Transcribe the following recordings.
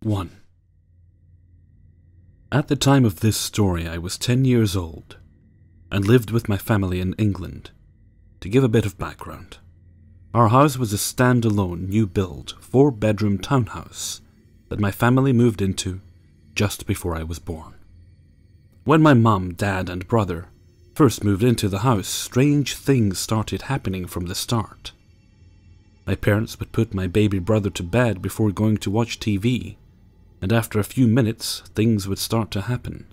1. At the time of this story, I was 10 years old and lived with my family in England. To give a bit of background, our house was a standalone, new-build, 4-bedroom townhouse that my family moved into just before I was born. When my mum, dad, and brother first moved into the house, strange things started happening from the start. My parents would put my baby brother to bed before going to watch TV, and after a few minutes, things would start to happen.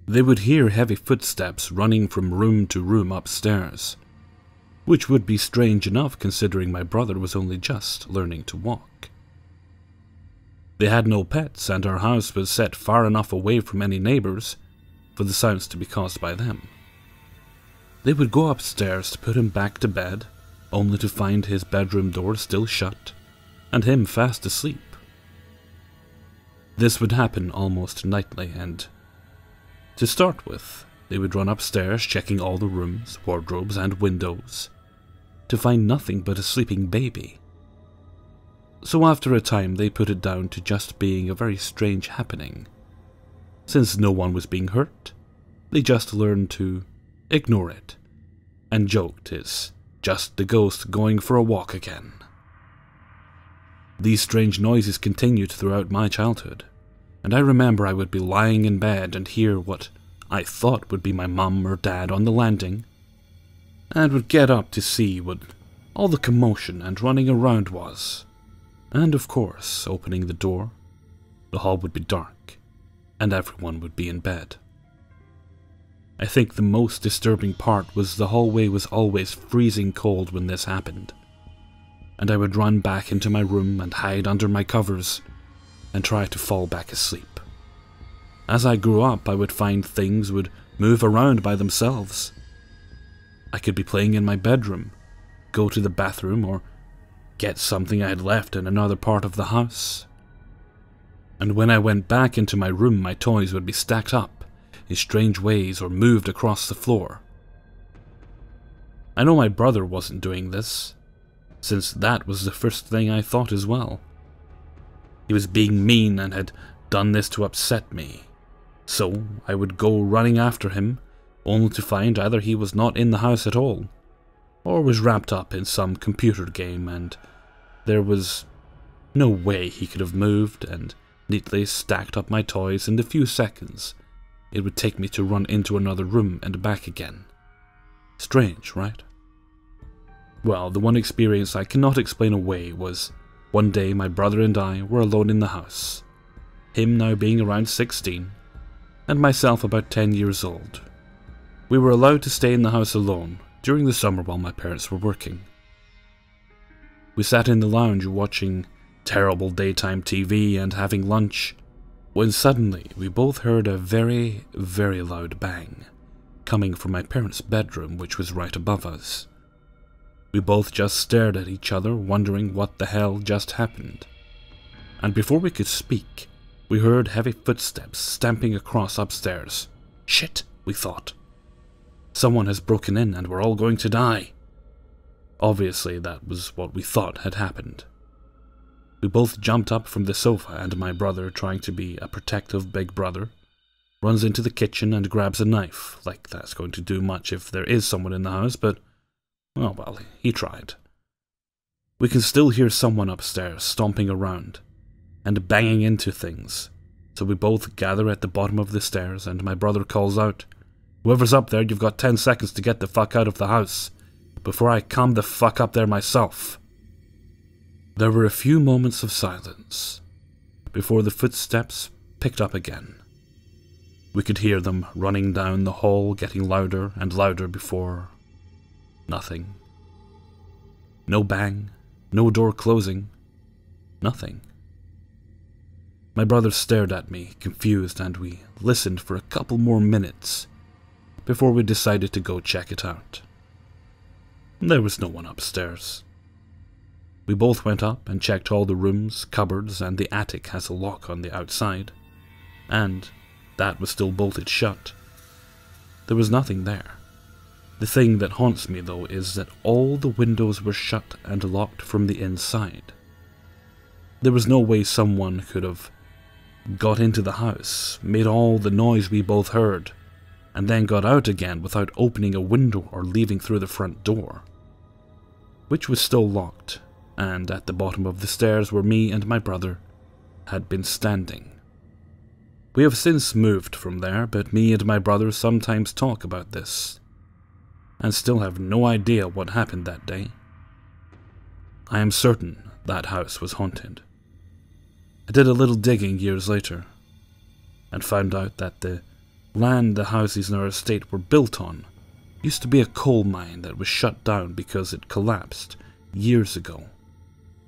They would hear heavy footsteps running from room to room upstairs, which would be strange enough considering my brother was only just learning to walk. They had no pets, and our house was set far enough away from any neighbors for the sounds to be caused by them. They would go upstairs to put him back to bed, only to find his bedroom door still shut and him fast asleep. This would happen almost nightly, and to start with, they would run upstairs checking all the rooms, wardrobes, and windows to find nothing but a sleeping baby. So after a time, they put it down to just being a very strange happening. Since no one was being hurt, they just learned to ignore it and joked it's just the ghost going for a walk again. These strange noises continued throughout my childhood, and I remember I would be lying in bed and hear what I thought would be my mum or dad on the landing, and would get up to see what all the commotion and running around was. And of course, opening the door, the hall would be dark, and everyone would be in bed. I think the most disturbing part was the hallway was always freezing cold when this happened, and I would run back into my room and hide under my covers and try to fall back asleep. As I grew up, I would find things would move around by themselves. I could be playing in my bedroom, go to the bathroom, or get something I had left in another part of the house. And when I went back into my room, my toys would be stacked up in strange ways or moved across the floor. I know my brother wasn't doing this, since that was the first thing I thought as well. He was being mean and had done this to upset me, so I would go running after him, only to find either he was not in the house at all, or was wrapped up in some computer game, and there was no way he could have moved and neatly stacked up my toys in the few seconds it would take me to run into another room and back again. Strange, right? Well, the one experience I cannot explain away was one day my brother and I were alone in the house, him now being around 16, and myself about 10 years old. We were allowed to stay in the house alone during the summer while my parents were working. We sat in the lounge watching terrible daytime TV and having lunch, when suddenly we both heard a very, very loud bang coming from my parents' bedroom, which was right above us. We both just stared at each other, wondering what the hell just happened. And before we could speak, we heard heavy footsteps stamping across upstairs. Shit, we thought. Someone has broken in and we're all going to die. Obviously, that was what we thought had happened. We both jumped up from the sofa, and my brother, trying to be a protective big brother, runs into the kitchen and grabs a knife, like that's going to do much if there is someone in the house, but, oh well, he tried. We can still hear someone upstairs stomping around and banging into things, so we both gather at the bottom of the stairs, and my brother calls out, "Whoever's up there, you've got 10 seconds to get the fuck out of the house, before I come the fuck up there myself." There were a few moments of silence before the footsteps picked up again. We could hear them running down the hall, getting louder and louder before nothing. No bang, no door closing, nothing. My brother stared at me, confused, and we listened for a couple more minutes before we decided to go check it out. There was no one upstairs. We both went up and checked all the rooms, cupboards, and the attic has a lock on the outside, and that was still bolted shut. There was nothing there. The thing that haunts me, though, is that all the windows were shut and locked from the inside. There was no way someone could have got into the house, made all the noise we both heard, and then got out again without opening a window or leaving through the front door, which was still locked, and at the bottom of the stairs where me and my brother had been standing. We have since moved from there, but me and my brother sometimes talk about this, and still have no idea what happened that day. I am certain that house was haunted. I did a little digging years later, and found out that the land the houses in our estate were built on used to be a coal mine that was shut down because it collapsed years ago,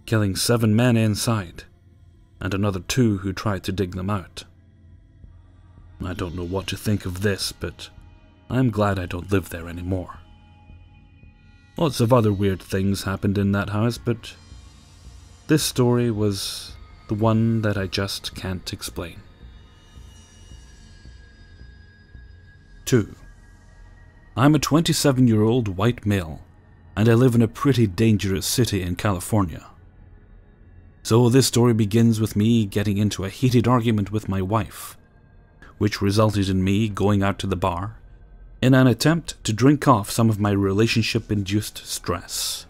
killing 7 men inside, and another 2 who tried to dig them out. I don't know what to think of this, but I'm glad I don't live there anymore. Lots of other weird things happened in that house, but this story was the one that I just can't explain. 2. I'm a 27-year-old white male, and I live in a pretty dangerous city in California. So this story begins with me getting into a heated argument with my wife, which resulted in me going out to the bar in an attempt to drink off some of my relationship-induced stress.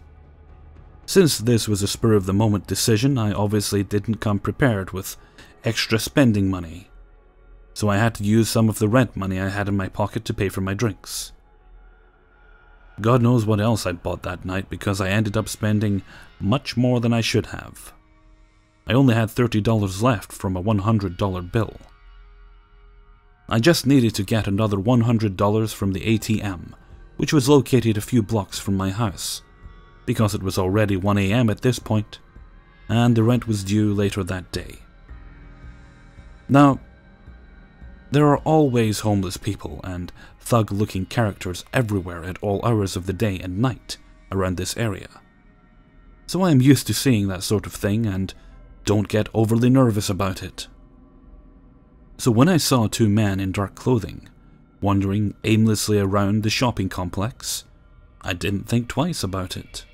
Since this was a spur-of-the-moment decision, I obviously didn't come prepared with extra spending money, so I had to use some of the rent money I had in my pocket to pay for my drinks. God knows what else I bought that night, because I ended up spending much more than I should have. I only had $30 left from a $100 bill. I just needed to get another $100 from the ATM, which was located a few blocks from my house, because it was already 1 AM at this point, and the rent was due later that day. Now, there are always homeless people and thug-looking characters everywhere at all hours of the day and night around this area, so I am used to seeing that sort of thing and don't get overly nervous about it. So when I saw 2 men in dark clothing wandering aimlessly around the shopping complex, I didn't think twice about it.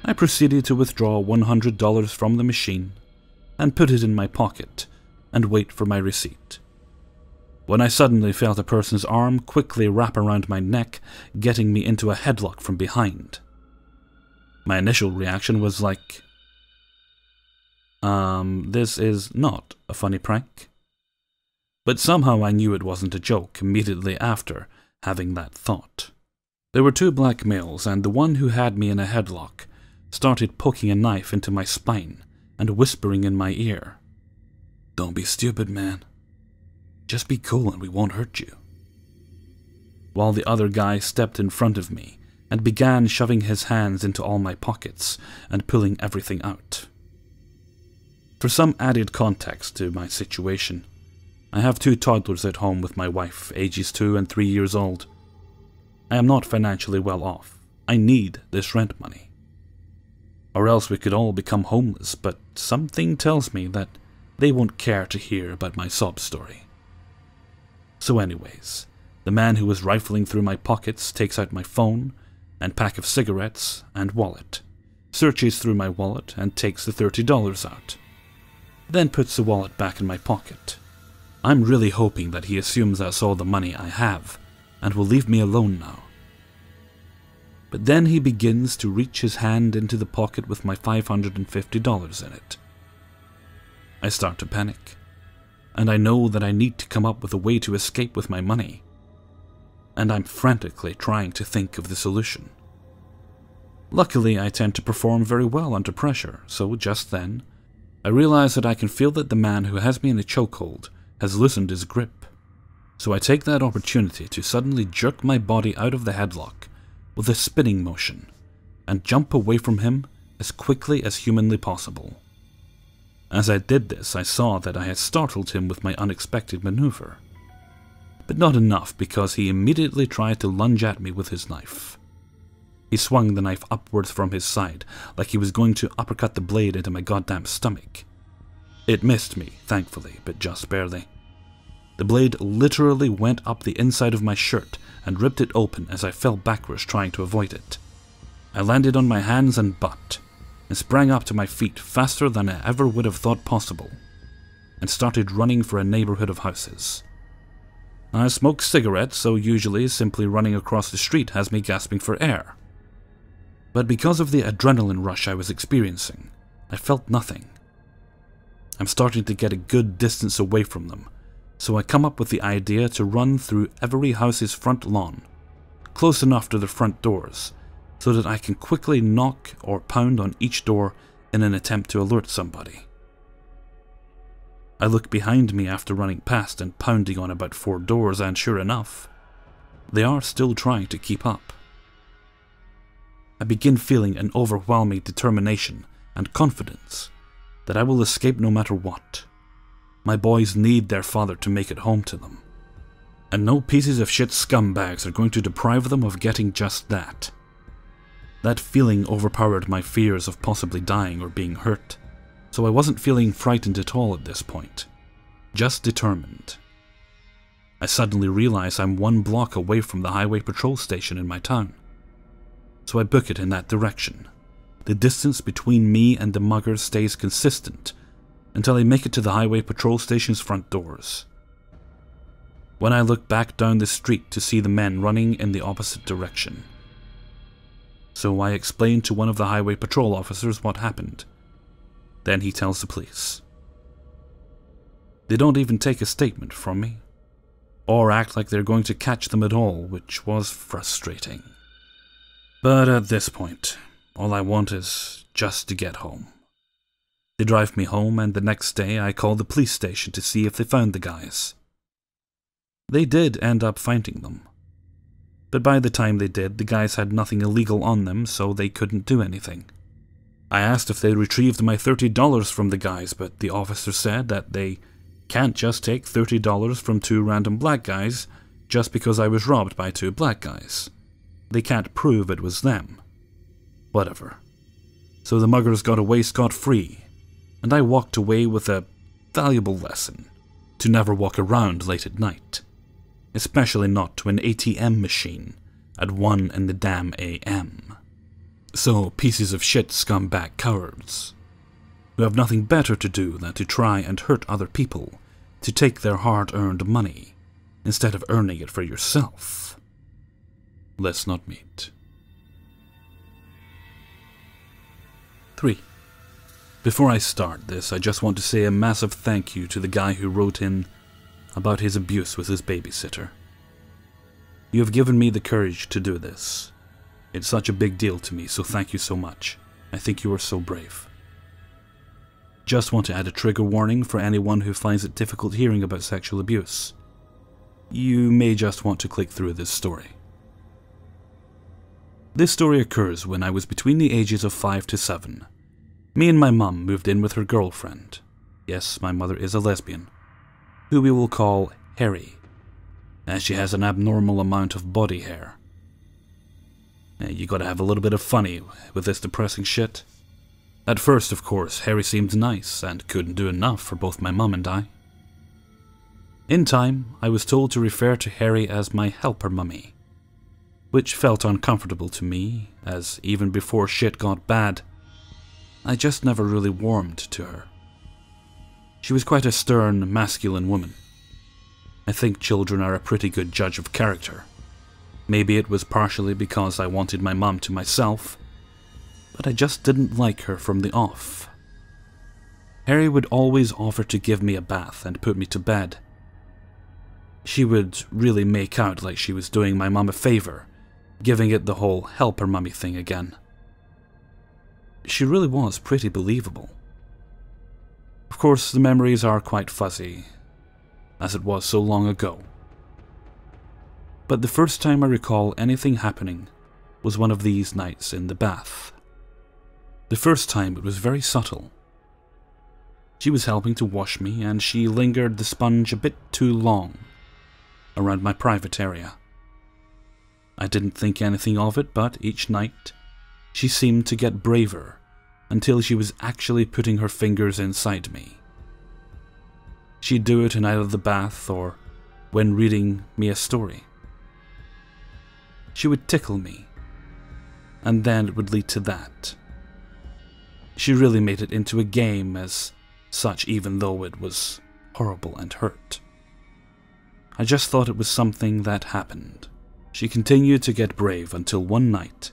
I proceeded to withdraw $100 from the machine and put it in my pocket and wait for my receipt, when I suddenly felt a person's arm quickly wrap around my neck, getting me into a headlock from behind. My initial reaction was like, this is not a funny prank. But somehow I knew it wasn't a joke immediately after having that thought. There were 2 black males, and the one who had me in a headlock started poking a knife into my spine and whispering in my ear, "Don't be stupid, man. Just be cool and we won't hurt you." While the other guy stepped in front of me and began shoving his hands into all my pockets and pulling everything out. For some added context to my situation, I have 2 toddlers at home with my wife, ages 2 and 3 years old. I am not financially well off. I need this rent money. Or else we could all become homeless, but something tells me that they won't care to hear about my sob story. So anyways, the man who was rifling through my pockets takes out my phone and pack of cigarettes and wallet, searches through my wallet and takes the $30 out, then puts the wallet back in my pocket. I'm really hoping that he assumes that's all the money I have and will leave me alone now. But then he begins to reach his hand into the pocket with my $550 in it. I start to panic, and I know that I need to come up with a way to escape with my money, and I'm frantically trying to think of the solution. Luckily, I tend to perform very well under pressure, so just then, I realize that I can feel that the man who has me in a chokehold has loosened his grip, so I take that opportunity to suddenly jerk my body out of the headlock with a spinning motion and jump away from him as quickly as humanly possible. As I did this, I saw that I had startled him with my unexpected maneuver, but not enough, because he immediately tried to lunge at me with his knife. He swung the knife upwards from his side, like he was going to uppercut the blade into my goddamn stomach. It missed me, thankfully, but just barely. The blade literally went up the inside of my shirt and ripped it open as I fell backwards trying to avoid it. I landed on my hands and butt, and sprang up to my feet faster than I ever would have thought possible, and started running for a neighborhood of houses. I smoke cigarettes, so usually simply running across the street has me gasping for air. But because of the adrenaline rush I was experiencing, I felt nothing. I'm starting to get a good distance away from them, so I come up with the idea to run through every house's front lawn, close enough to the front doors, so that I can quickly knock or pound on each door in an attempt to alert somebody. I look behind me after running past and pounding on about 4 doors, and sure enough, they are still trying to keep up. I begin feeling an overwhelming determination and confidence that I will escape no matter what. My boys need their father to make it home to them, and no pieces of shit scumbags are going to deprive them of getting just that. That feeling overpowered my fears of possibly dying or being hurt, so I wasn't feeling frightened at all at this point, just determined. I suddenly realize I'm 1 block away from the highway patrol station in my town, so I book it in that direction. The distance between me and the muggers stays consistent until I make it to the highway patrol station's front doors. When I look back down the street to see the men running in the opposite direction. So I explain to one of the highway patrol officers what happened. Then he tells the police. They don't even take a statement from me, or act like they're going to catch them at all, which was frustrating. But at this point, all I want is just to get home. They drive me home, and the next day I call the police station to see if they found the guys. They did end up finding them. But by the time they did, the guys had nothing illegal on them, so they couldn't do anything. I asked if they retrieved my $30 from the guys, but the officer said that they can't just take $30 from 2 random black guys just because I was robbed by 2 black guys. They can't prove it was them. Whatever. So the muggers got away scot-free, and I walked away with a valuable lesson to never walk around late at night, especially not to an ATM machine at 1 in the damn AM. So pieces of shit scumbag cowards, who have nothing better to do than to try and hurt other people to take their hard-earned money instead of earning it for yourself. Let's not meet. 3. Before I start this, I just want to say a massive thank you to the guy who wrote in about his abuse with his babysitter. You have given me the courage to do this. It's such a big deal to me, so thank you so much. I think you are so brave. Just want to add a trigger warning for anyone who finds it difficult hearing about sexual abuse. You may just want to click through this story. This story occurs when I was between the ages of 5 to 7. Me and my mum moved in with her girlfriend. Yes, my mother is a lesbian, who we will call Harry, as she has an abnormal amount of body hair. You gotta have a little bit of funny with this depressing shit. At first, of course, Harry seemed nice and couldn't do enough for both my mum and I. In time, I was told to refer to Harry as my helper mummy, which felt uncomfortable to me, as even before shit got bad, I just never really warmed to her. She was quite a stern, masculine woman. I think children are a pretty good judge of character. Maybe it was partially because I wanted my mum to myself, but I just didn't like her from the off. Harry would always offer to give me a bath and put me to bed. She would really make out like she was doing my mum a favor, giving it the whole helper mummy thing again. She really was pretty believable. Of course, the memories are quite fuzzy, as it was so long ago. But the first time I recall anything happening was one of these nights in the bath. The first time it was very subtle. She was helping to wash me, and she lingered the sponge a bit too long around my private area. I didn't think anything of it, but each night she seemed to get braver until she was actually putting her fingers inside me. She'd do it in either the bath or when reading me a story. She would tickle me, and then it would lead to that. She really made it into a game as such, even though it was horrible and hurt. I just thought it was something that happened. She continued to get brave until one night,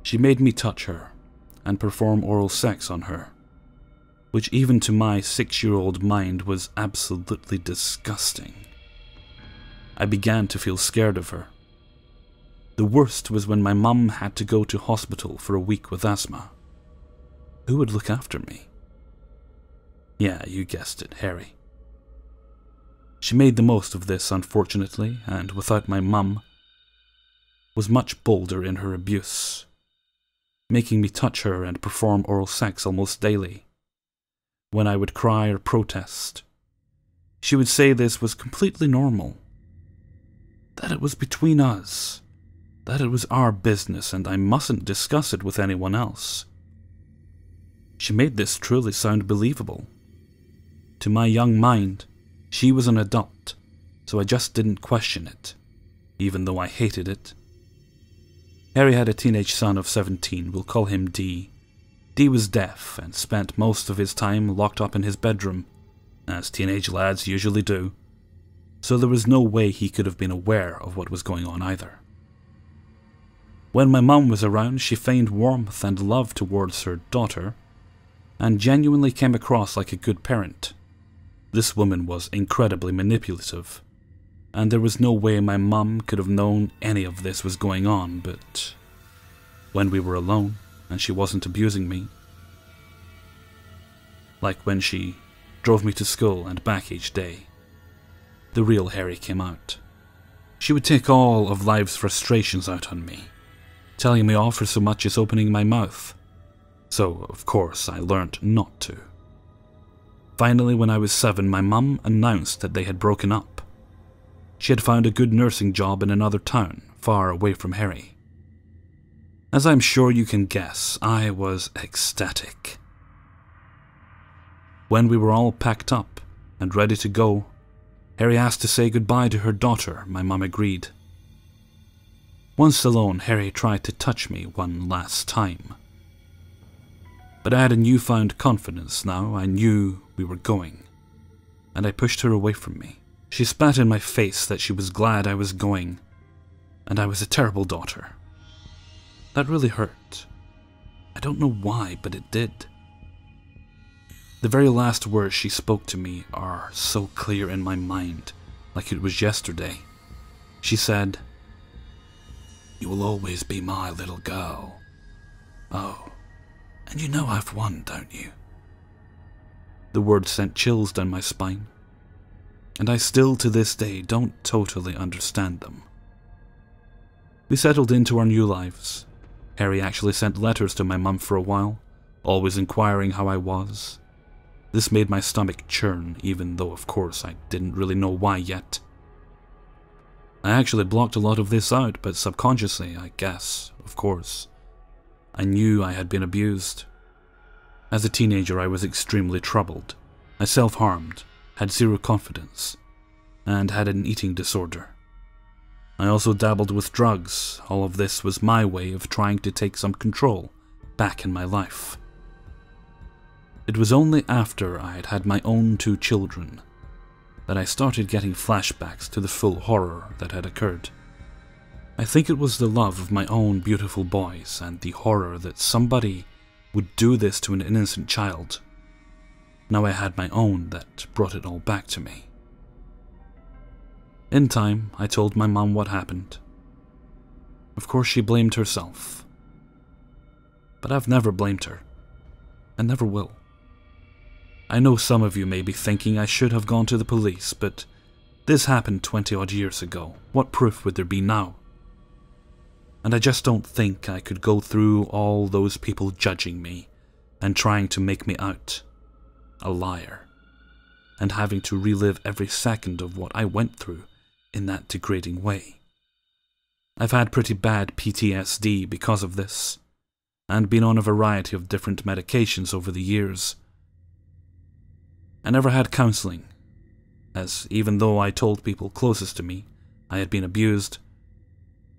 she made me touch her and perform oral sex on her, which even to my 6-year-old mind was absolutely disgusting. I began to feel scared of her. The worst was when my mum had to go to hospital for a week with asthma. Who would look after me? Yeah, you guessed it, Harry. She made the most of this, unfortunately, and without my mum, was much bolder in her abuse, making me touch her and perform oral sex almost daily. When I would cry or protest, she would say this was completely normal, that it was between us, that it was our business and I mustn't discuss it with anyone else. She made this truly sound believable. To my young mind, she was an adult, so I just didn't question it, even though I hated it. Harry had a teenage son of 17, we'll call him D. D was deaf and spent most of his time locked up in his bedroom, as teenage lads usually do, so there was no way he could have been aware of what was going on either. When my mum was around, she feigned warmth and love towards her daughter, and genuinely came across like a good parent. This woman was incredibly manipulative, and there was no way my mum could have known any of this was going on, but when we were alone and she wasn't abusing me, like when she drove me to school and back each day, the real Harry came out. She would take all of life's frustrations out on me, telling me off for so much as opening my mouth. So, of course, I learnt not to. Finally, when I was 7, my mum announced that they had broken up. She had found a good nursing job in another town, far away from Harry. As I'm sure you can guess, I was ecstatic. When we were all packed up and ready to go, Harry asked to say goodbye to her daughter. My mum agreed. Once alone, Harry tried to touch me one last time. But I had a newfound confidence now. I knew we were going, and I pushed her away from me. She spat in my face that she was glad I was going, and I was a terrible daughter. That really hurt. I don't know why, but it did. The very last words she spoke to me are so clear in my mind, like it was yesterday. She said, "You will always be my little girl. Oh, and you know I've won, don't you?" The words sent chills down my spine, and I still to this day don't totally understand them. We settled into our new lives. Harry actually sent letters to my mum for a while, always inquiring how I was. This made my stomach churn, even though of course I didn't really know why yet. I actually blocked a lot of this out, but subconsciously, I guess, of course, I knew I had been abused. As a teenager, I was extremely troubled. I self-harmed, had zero confidence, and had an eating disorder. I also dabbled with drugs. All of this was my way of trying to take some control back in my life. It was only after I had had my own 2 children that I started getting flashbacks to the full horror that had occurred. I think it was the love of my own beautiful boys and the horror that somebody would do this to an innocent child. Now I had my own that brought it all back to me. In time, I told my mum what happened. Of course, she blamed herself. But I've never blamed her, and never will. I know some of you may be thinking I should have gone to the police, but this happened 20-odd years ago. What proof would there be now? And I just don't think I could go through all those people judging me and trying to make me out a liar, and having to relive every second of what I went through in that degrading way. I've had pretty bad PTSD because of this, and been on a variety of different medications over the years. I never had counseling, as even though I told people closest to me I had been abused,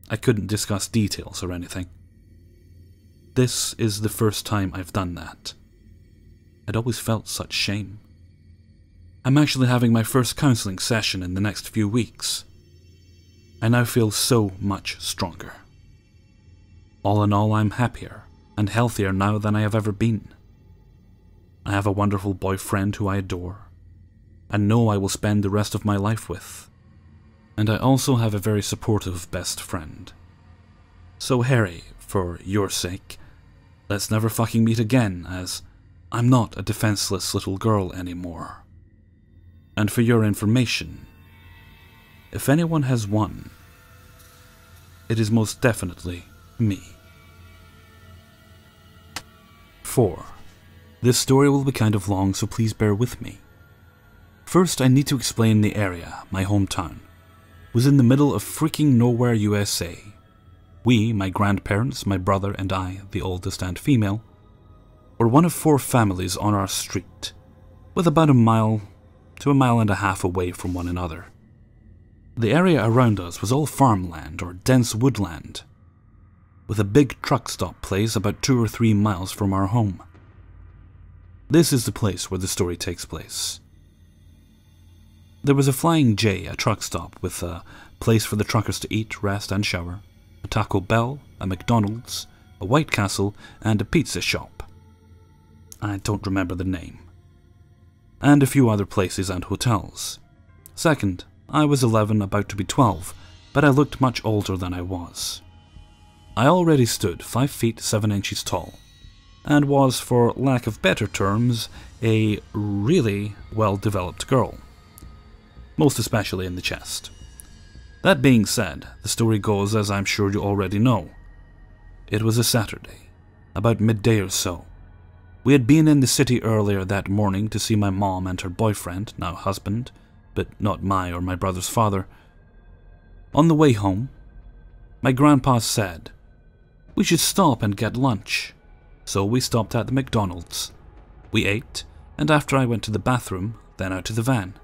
I couldn't discuss details or anything. This is the first time I've done that. I'd always felt such shame. I'm actually having my first counseling session in the next few weeks. I now feel so much stronger. All in all, I'm happier and healthier now than I have ever been. I have a wonderful boyfriend who I adore, and know I will spend the rest of my life with. And I also have a very supportive best friend. So Harry, for your sake, let's never fucking meet again, as I'm not a defenseless little girl anymore. And for your information, if anyone has won, it is most definitely me. 4. This story will be kind of long, so please bear with me. First, I need to explain the area, my hometown, was in the middle of freaking nowhere, USA. We, my grandparents, my brother and I, the oldest and female, were one of 4 families on our street, with about a mile to a mile and a half away from one another. The area around us was all farmland or dense woodland, with a big truck stop place about 2 or 3 miles from our home. This is the place where the story takes place. There was a Flying J, a truck stop with a place for the truckers to eat, rest and shower, a Taco Bell, a McDonald's, a White Castle, and a pizza shop. I don't remember the name. And a few other places and hotels. Second, I was 11, about to be 12, but I looked much older than I was. I already stood 5 feet 7 inches tall, and was, for lack of better terms, a really well-developed girl. Most especially in the chest. That being said, the story goes as I'm sure you already know. It was a Saturday, about midday or so. We had been in the city earlier that morning to see my mom and her boyfriend, now husband, but not my or my brother's father. On the way home, my grandpa said, "We should stop and get lunch." So we stopped at the McDonald's. We ate, and after I went to the bathroom, then out to the van.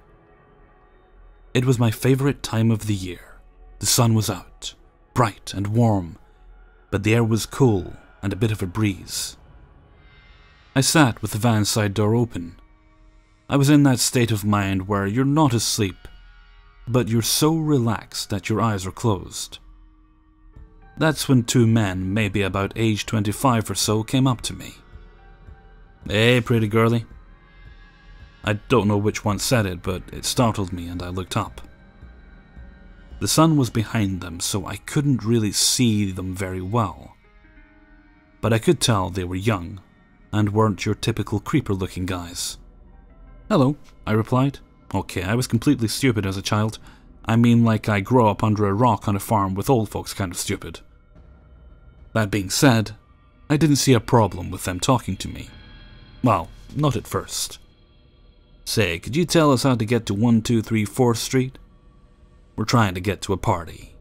It was my favorite time of the year. The sun was out, bright and warm, but the air was cool and a bit of a breeze. I sat with the van side door open. I was in that state of mind where you're not asleep, but you're so relaxed that your eyes are closed. That's when 2 men, maybe about age 25 or so, came up to me. "Hey, pretty girlie." I don't know which one said it, but it startled me and I looked up. The sun was behind them, so I couldn't really see them very well. But I could tell they were young, and weren't your typical creeper-looking guys. "Hello," I replied. Okay, I was completely stupid as a child. I mean, like I grew up under a rock on a farm with old folks kind of stupid. That being said, I didn't see a problem with them talking to me. Well, not at first. "Say, could you tell us how to get to 123 4th Street? We're trying to get to a party."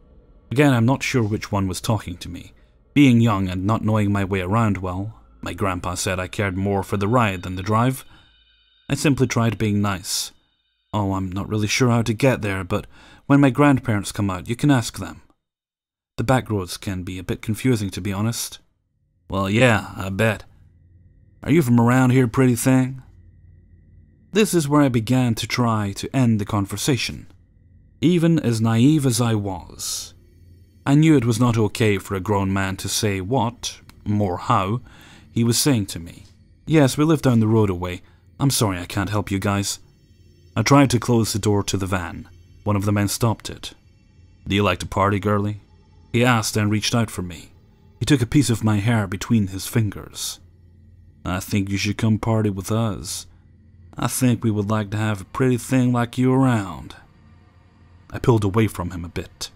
Again, I'm not sure which one was talking to me. Being young and not knowing my way around well, my grandpa said I cared more for the ride than the drive. I simply tried being nice. "Oh, I'm not really sure how to get there, but when my grandparents come out, you can ask them. The back roads can be a bit confusing, to be honest." "Well, yeah, I bet. Are you from around here, pretty thing?" This is where I began to try to end the conversation. Even as naive as I was, I knew it was not okay for a grown man to say what, more how, he was saying to me. "Yes, we live down the road away. I'm sorry I can't help you guys." I tried to close the door to the van. One of the men stopped it. "Do you like to party, girlie?" he asked and reached out for me. He took a piece of my hair between his fingers. "I think you should come party with us. I think we would like to have a pretty thing like you around." I pulled away from him a bit.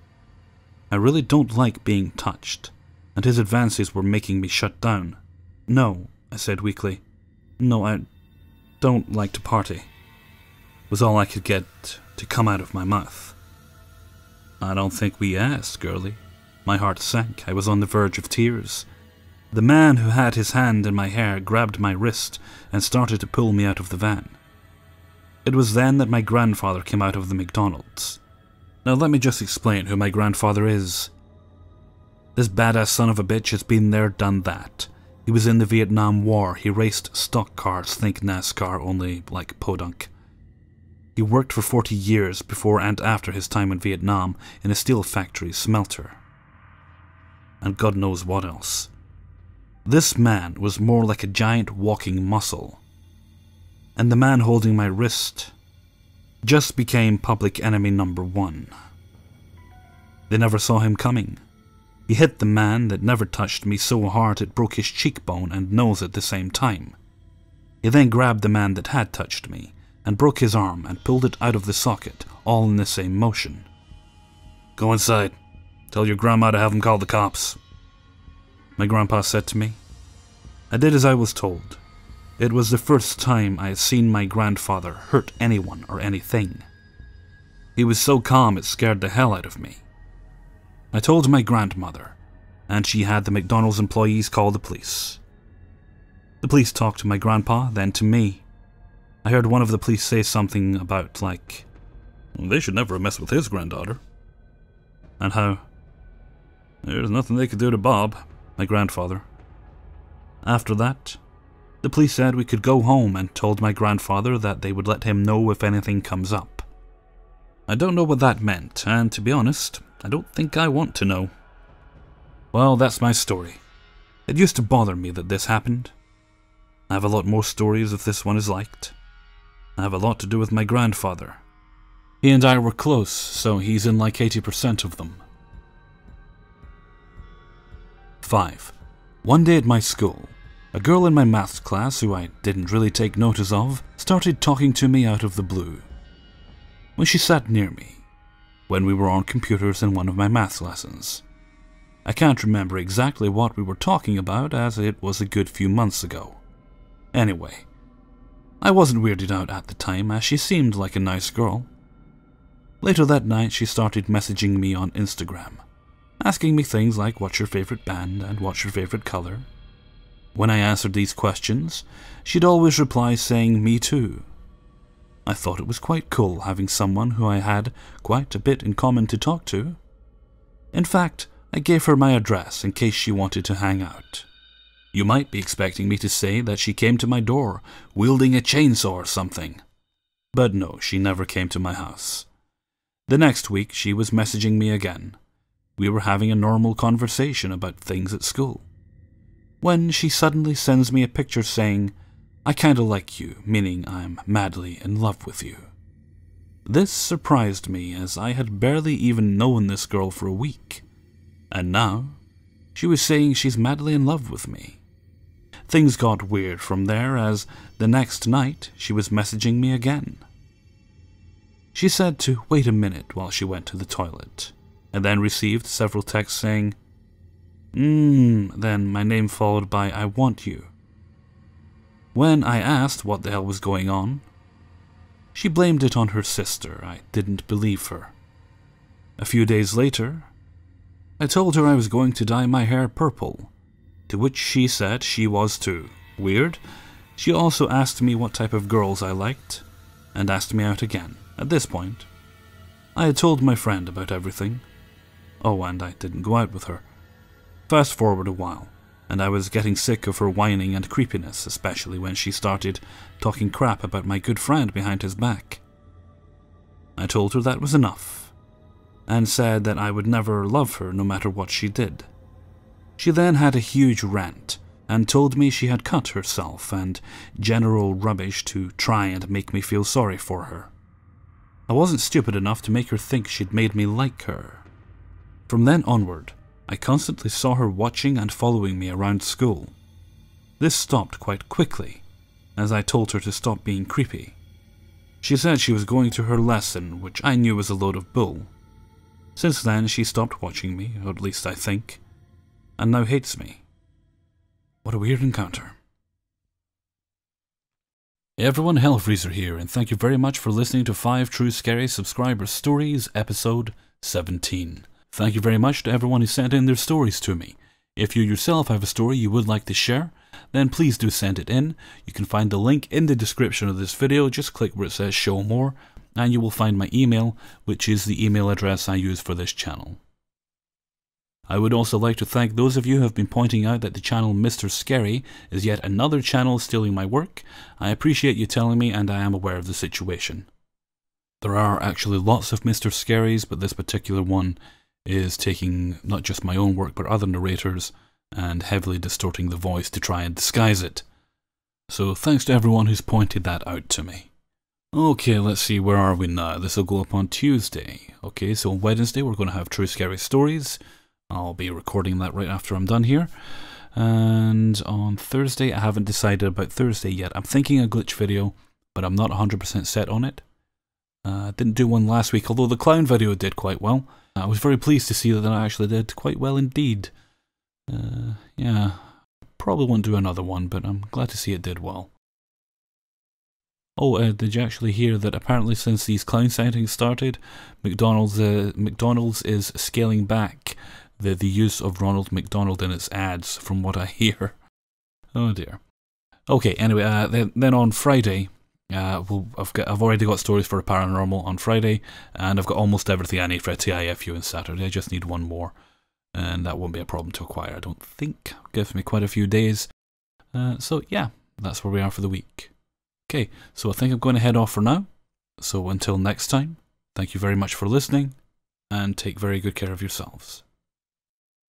I really don't like being touched, and his advances were making me shut down. "No," I said weakly. "No, I don't like to party," was all I could get to come out of my mouth. "I don't think we asked, girlie." My heart sank. I was on the verge of tears. The man who had his hand in my hair grabbed my wrist and started to pull me out of the van. It was then that my grandfather came out of the McDonald's. Now let me just explain who my grandfather is. This badass son of a bitch has been there, done that. He was in the Vietnam War. He raced stock cars, think NASCAR, only like podunk. He worked for 40 years before and after his time in Vietnam in a steel factory smelter. And God knows what else. This man was more like a giant walking muscle. And the man holding my wrist just became public enemy number 1. They never saw him coming. He hit the man that never touched me so hard it broke his cheekbone and nose at the same time. He then grabbed the man that had touched me and broke his arm and pulled it out of the socket, all in the same motion. "Go inside. Tell your grandma to have him call the cops," my grandpa said to me. I did as I was told. It was the first time I had seen my grandfather hurt anyone or anything. He was so calm it scared the hell out of me. I told my grandmother, and she had the McDonald's employees call the police. The police talked to my grandpa, then to me. I heard one of the police say something about, like, they should never have messed with his granddaughter. And how there's nothing they could do to Bob, my grandfather. After that, the police said we could go home and told my grandfather that they would let him know if anything comes up. I don't know what that meant, and to be honest, I don't think I want to know. Well, that's my story. It used to bother me that this happened. I have a lot more stories if this one is liked. I have a lot to do with my grandfather. He and I were close, so he's in like 80% of them. 5. One day at my school, a girl in my maths class who I didn't really take notice of started talking to me out of the blue. When she sat near me, when we were on computers in one of my maths lessons. I can't remember exactly what we were talking about as it was a good few months ago. Anyway, I wasn't weirded out at the time as she seemed like a nice girl. Later that night she started messaging me on Instagram, asking me things like what's your favorite band and what's your favorite color. When I answered these questions, she'd always reply saying me too. I thought it was quite cool having someone who I had quite a bit in common to talk to. In fact, I gave her my address in case she wanted to hang out. You might be expecting me to say that she came to my door, wielding a chainsaw or something. But no, she never came to my house. The next week, she was messaging me again. We were having a normal conversation about things at school, when she suddenly sends me a picture saying, "I kinda like you," meaning I'm madly in love with you. This surprised me as I had barely even known this girl for a week, and now she was saying she's madly in love with me. Things got weird from there as the next night she was messaging me again. She said to wait a minute while she went to the toilet, and then received several texts saying, then my name followed by "I want you." When I asked what the hell was going on, she blamed it on her sister. I didn't believe her. A few days later, I told her I was going to dye my hair purple, to which she said she was too. Weird. She also asked me what type of girls I liked, and asked me out again. At this point, I had told my friend about everything. Oh, and I didn't go out with her. Fast forward a while, and I was getting sick of her whining and creepiness, especially when she started talking crap about my good friend behind his back. I told her that was enough, and said that I would never love her no matter what she did. She then had a huge rant, and told me she had cut herself and general rubbish to try and make me feel sorry for her. I wasn't stupid enough to make her think she'd made me like her. From then onward, I constantly saw her watching and following me around school. This stopped quite quickly, as I told her to stop being creepy. She said she was going to her lesson, which I knew was a load of bull. Since then, she stopped watching me, or at least I think, and now hates me. What a weird encounter. Hey everyone, Hellfreezer here, and thank you very much for listening to 5 True Scary Subscriber Stories, episode 17. Thank you very much to everyone who sent in their stories to me. If you yourself have a story you would like to share, then please do send it in. You can find the link in the description of this video. Just click where it says show more, and you will find my email, which is the email address I use for this channel. I would also like to thank those of you who have been pointing out that the channel Mr. Scary is yet another channel stealing my work. I appreciate you telling me, and I am aware of the situation. There are actually lots of Mr. Scaries, but this particular one is taking not just my own work but other narrators and heavily distorting the voice to try and disguise it. So thanks to everyone who's pointed that out to me. Okay, let's see, where are we now? This will go up on Tuesday. Okay, so on Wednesday we're going to have True Scary Stories. I'll be recording that right after I'm done here. And on Thursday, I haven't decided about Thursday yet. I'm thinking a glitch video, but I'm not 100% set on it. I didn't do one last week, although the clown video did quite well. I was very pleased to see that I actually did quite well indeed. Yeah, probably won't do another one, but I'm glad to see it did well. Oh, did you actually hear that apparently since these clown sightings started, McDonald's is scaling back the use of Ronald McDonald in its ads, from what I hear. Oh dear. Okay, anyway, then on Friday, I've already got stories for a paranormal on Friday, and I've got almost everything I need for a TIFU on Saturday. I just need one more, and that won't be a problem to acquire, I don't think. Gives me quite a few days. So yeah, that's where we are for the week. Okay, so I think I'm going to head off for now. So until next time, thank you very much for listening, and take very good care of yourselves.